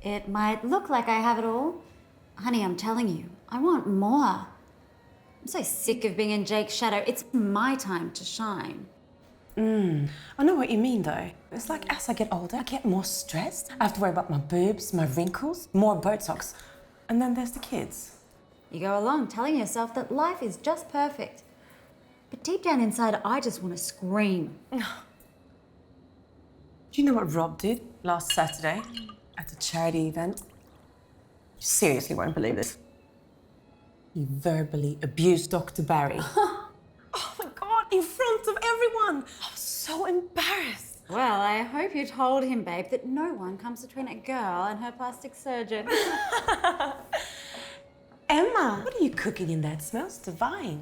It might look like I have it all. Honey, I'm telling you, I want more. I'm so sick of being in Jake's shadow. It's my time to shine. I know what you mean though. It's like as I get older, I get more stressed. I have to worry about my boobs, my wrinkles, more Botox. And then there's the kids. You go along telling yourself that life is just perfect. But deep down inside, I just want to scream. Do you know what Rob did last Saturday at a charity event? You seriously won't believe this. He verbally abused Dr. Barry. Oh my God, in front of everyone. I was so embarrassed. Well, I hope you told him, babe, that no one comes between a girl and her plastic surgeon. Emma, what are you cooking in that? Smells divine.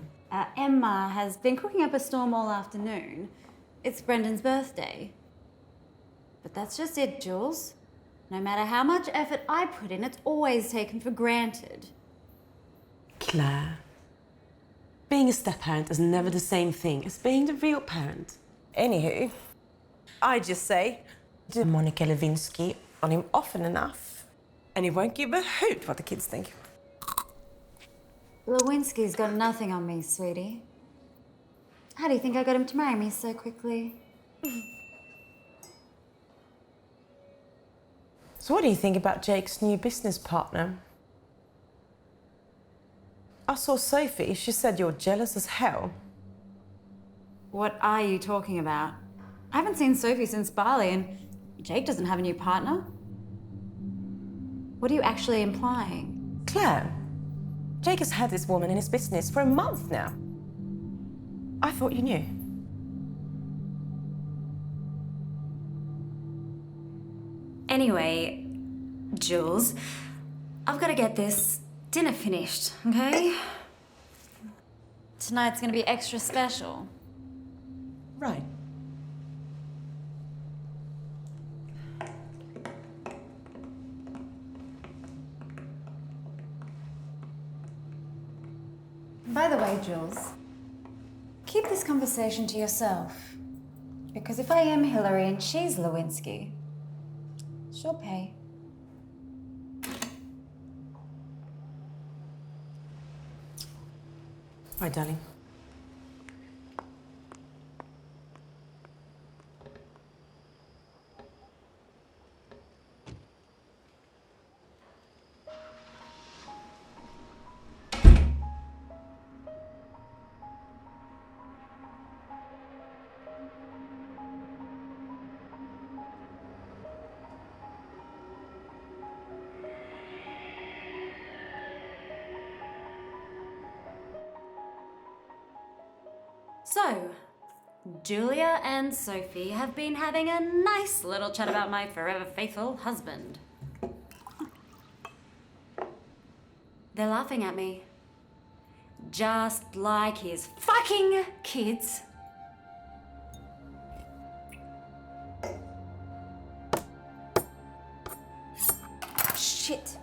Emma has been cooking up a storm all afternoon. It's Brendan's birthday. But that's just it, Jules. No matter how much effort I put in, it's always taken for granted. Claire, being a step-parent is never the same thing as being the real parent. Anywho, I just say, do Monica Lewinsky on him often enough, and he won't give a hoot what the kids think. Lewinsky's got nothing on me, sweetie. How do you think I got him to marry me so quickly? So what do you think about Jake's new business partner? I saw Sophie. She said you're jealous as hell. What are you talking about? I haven't seen Sophie since Bali, and Jake doesn't have a new partner. What are you actually implying? Claire, Jake has had this woman in his business for a month now. I thought you knew. Anyway, Jules, I've got to get this dinner finished, okay? Tonight's gonna be extra special. Right. By the way, Jules, keep this conversation to yourself. Because if I am Hillary and she's Lewinsky, she'll pay. Right, darling. So, Julia and Sophie have been having a nice little chat about my forever faithful husband. They're laughing at me. Just like his fucking kids. Shit.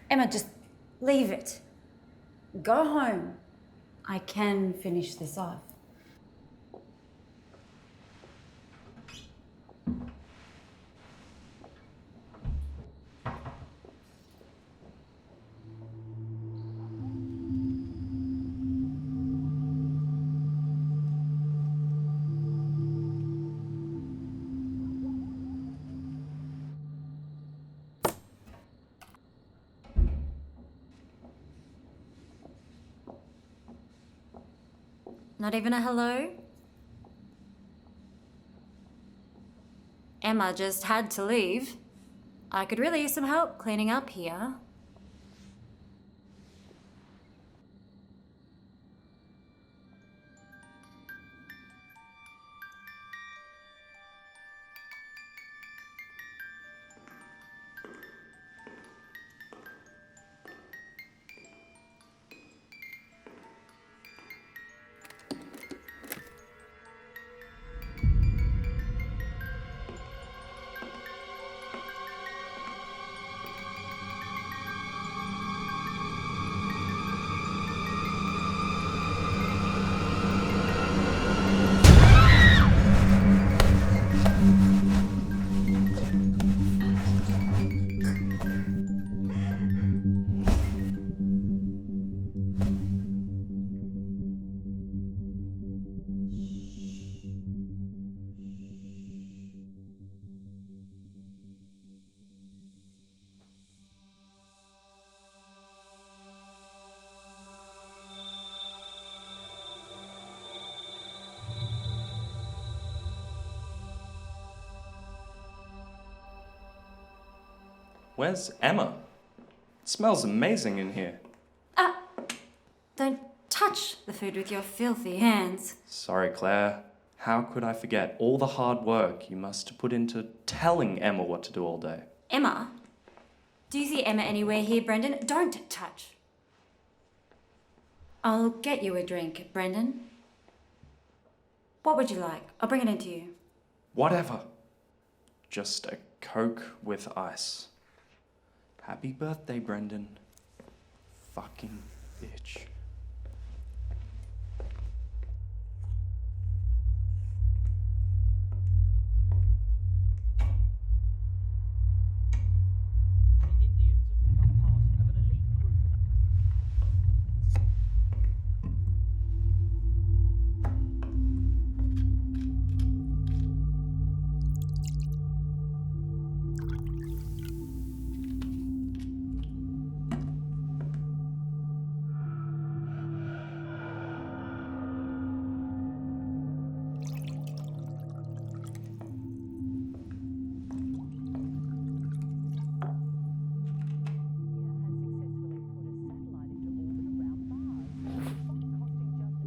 Emma, just leave it. Go home. I can finish this off. Not even a hello? Emma just had to leave. I could really use some help cleaning up here. Where's Emma? It smells amazing in here. Don't touch the food with your filthy hands. Sorry, Claire. How could I forget all the hard work you must put into telling Emma what to do all day? Emma? Do you see Emma anywhere here, Brendan? Don't touch. I'll get you a drink, Brendan. What would you like? I'll bring it in to you. Whatever. Just a Coke with ice. Happy birthday, Brendan. Fucking bitch.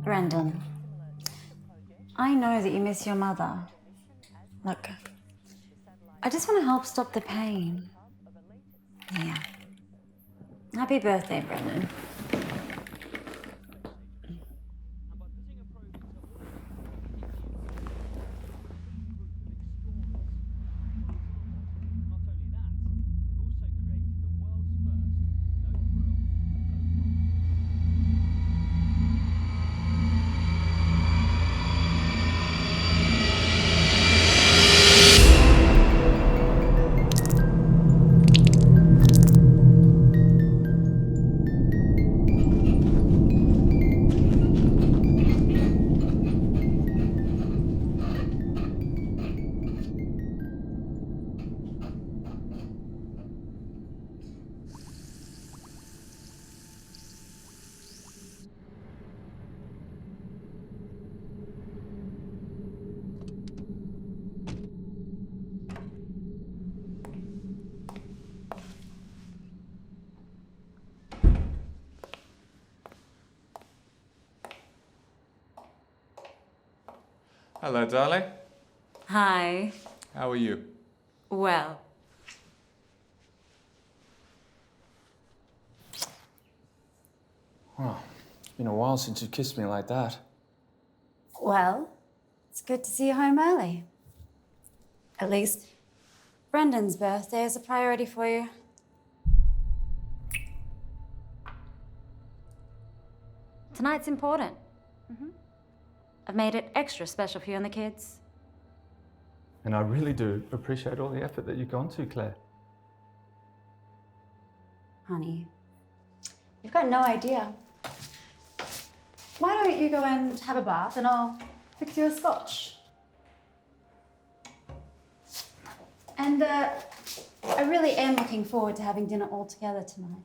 Brendan, I know that you miss your mother. Look, I just want to help stop the pain. Yeah. Happy birthday, Brendan. Hello, darling. Hi. How are you? Well. Wow, it's been a while since you kissed me like that. Well, it's good to see you home early. At least, Brendan's birthday is a priority for you. Tonight's important. I've made it extra special for you and the kids. And I really do appreciate all the effort that you've gone to, Claire. Honey, you've got no idea. Why don't you go and have a bath and I'll fix you a scotch? And I really am looking forward to having dinner all together tonight.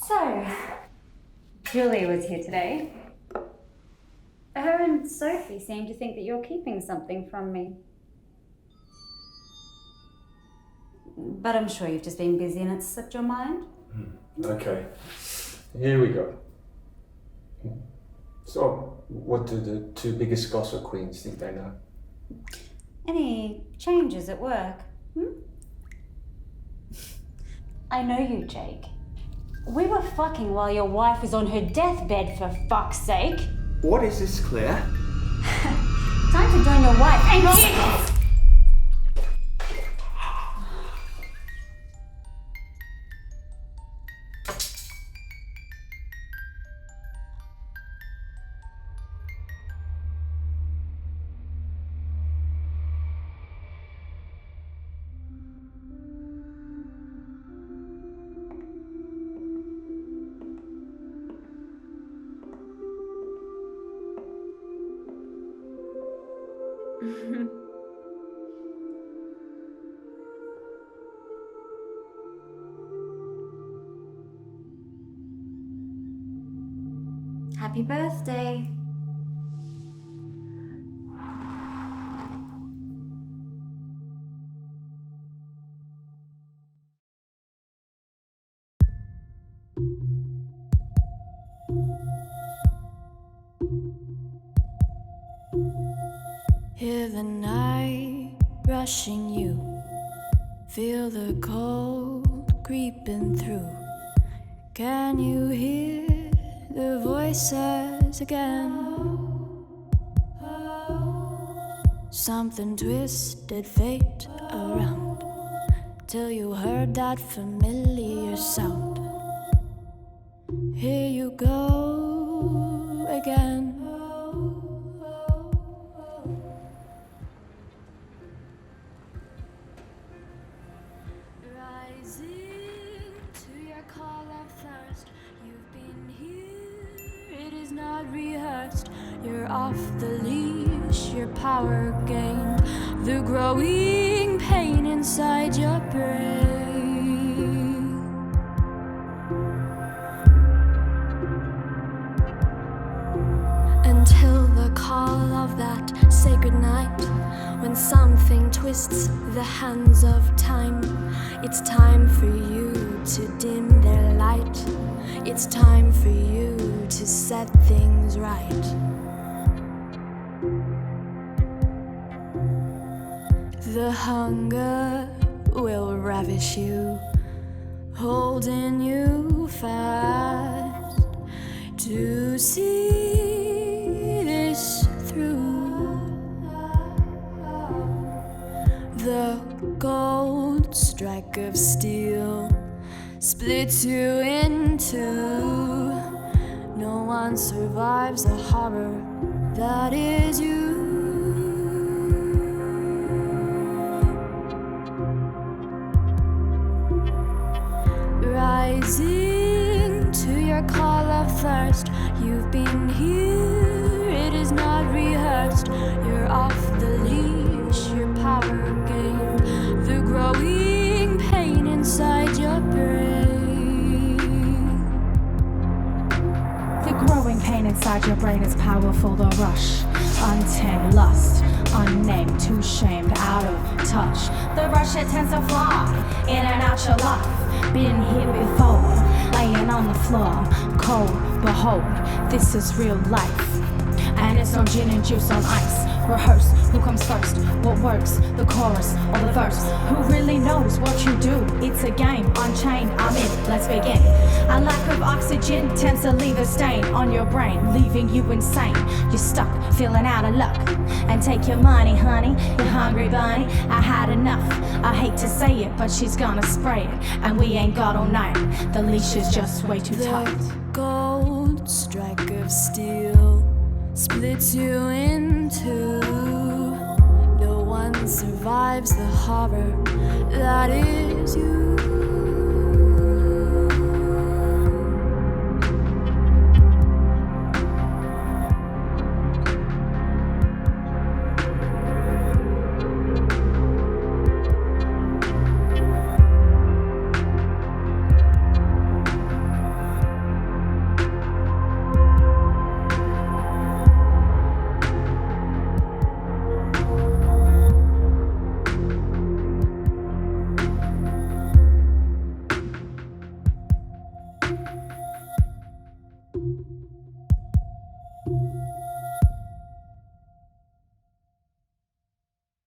So, Julie was here today. Her and Sophie seem to think that you're keeping something from me. But I'm sure you've just been busy and it's slipped your mind. Okay, here we go. So, what do the two biggest gossip queens think they know? Any changes at work? I know you, Jake. We were fucking while your wife was on her deathbed, for fuck's sake. What is this, Claire? Time to join your wife and kids! Happy birthday. Hear the night rushing you, feel the cold creeping through. Can you hear the voices again? Something twisted fate around till you heard that familiar sound. Here you go again. Rising to your call of thirst, you've been here, it is not rehearsed. You're off the leash, your power gained, the growing pain inside your brain. Until the call of that sacred night, when something twists the hands of time. It's time for you to dim their light. It's time for you to set things right. The hunger will ravish you, holding you fast to see this through. The gold strike of steel splits you in two. No one survives the horror that is you. Rising to your call of thirst, you've been here, it is not rehearsed. You're off the leash, your power gained, the growing pain inside your brain. The growing pain inside your brain is powerful, the rush. Untamed lust, unnamed, too shamed, out of touch. The rush, it tends to fly in and out your life. Been here before, laying on the floor, cold, behold, this is real life. And it's no gin and juice on ice. Rehearse, who comes first, what works, the chorus or the verse. Who really knows what you do? It's a game, unchained, I'm in, let's begin. A lack of oxygen tends to leave a stain on your brain, leaving you insane. You're stuck, feeling out of luck. And take your money, honey, you hungry bunny. I had enough, I hate to say it, but she's gonna spray it. And we ain't got all night, the leash is just way too tight. The gold strike of steel splits you in two. No one survives the horror that is you.